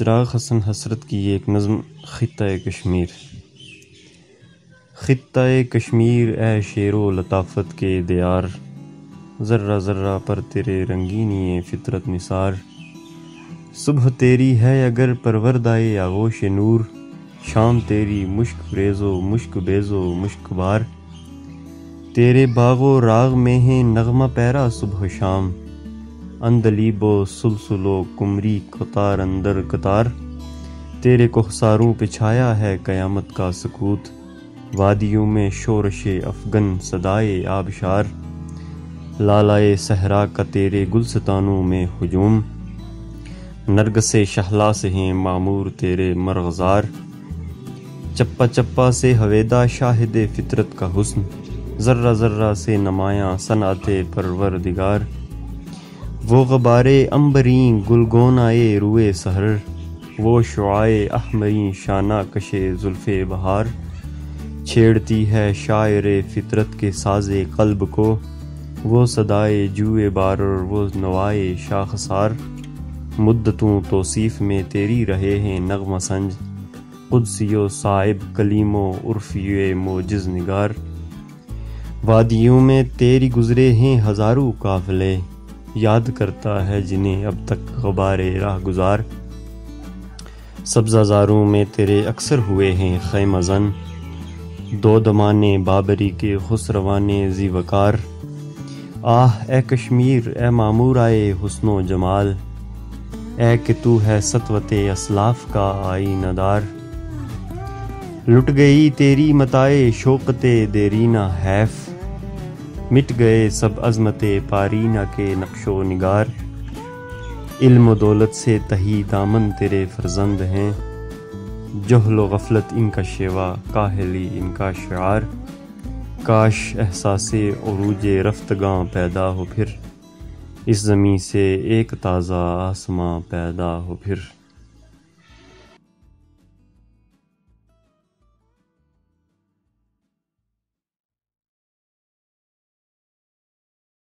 چراغ حسن حسرت کی ایک نظم خطہ کشمیر۔ خطہ کشمیر اے شیر و لطافت کے دیار، ذرہ ذرہ پر تیرے رنگینی فطرت نثار۔ صبح تیری ہے اگر پروردائے آغوش نور، شام تیری مشک ریز و مشک بیز و مشک بار۔ تیرے باغ و راغ میں ہیں نغمہ پیرا صبح و شام، اندلیب و سلسل و کمری قطار اندر قطار۔ تیرے کوہساروں پہ چھایا ہے قیامت کا سکوت، وادیوں میں شورش افغن صدائے آبشار۔ لالائے صحرا کا تیرے گلستانوں میں ہجوم، نرگس شہلا سے ہیں معمور تیرے مرغزار۔ چپا چپا سے ہویدا شاہد فطرت کا حسن، ذرہ ذرہ سے نمایاں صنعت پروردگار۔ وہ غبارے عنبریں گلگونائے روئے سحر، وہ شعاعے احمریں شانہ کشے زلف بہار۔ چھیڑتی ہے شاعر فطرت کے ساز قلب کو، وہ صدائے جوئے بارر وہ نوائے شاخسار۔ مدتوں توصیف میں تیری رہے ہیں نغمہ سنج، قدسی و صائب کلیم و عرفی موجز نگار۔ وادیوں میں تیری گزرے ہیں ہزاروں قافلے، یاد کرتا ہے جنہیں اب تک غبار راہ گزار۔ سبزہ زاروں میں تیرے اکثر ہوئے ہیں خیمہ زن، دو دمانے بابری کے خسروانے ذی وقار۔ آہ اے کشمیر اے معمور آئے حسن و جمال، اے کہ تو ہے سطوت اسلاف کا آئینہ دار۔ لٹ گئی تیری متاع شوقت دیرینہ حیف، مٹ گئے سب عظمت پارینہ کے نقش و نگار۔ علم و دولت سے تہی دامن تیرے فرزند ہیں، جہل و غفلت ان کا شیوا کاہلی ان کا شعار۔ کاش احساس عروج رفتگاں پیدا ہو پھر، اس زمیں سے ایک تازہ آسماں پیدا ہو پھر۔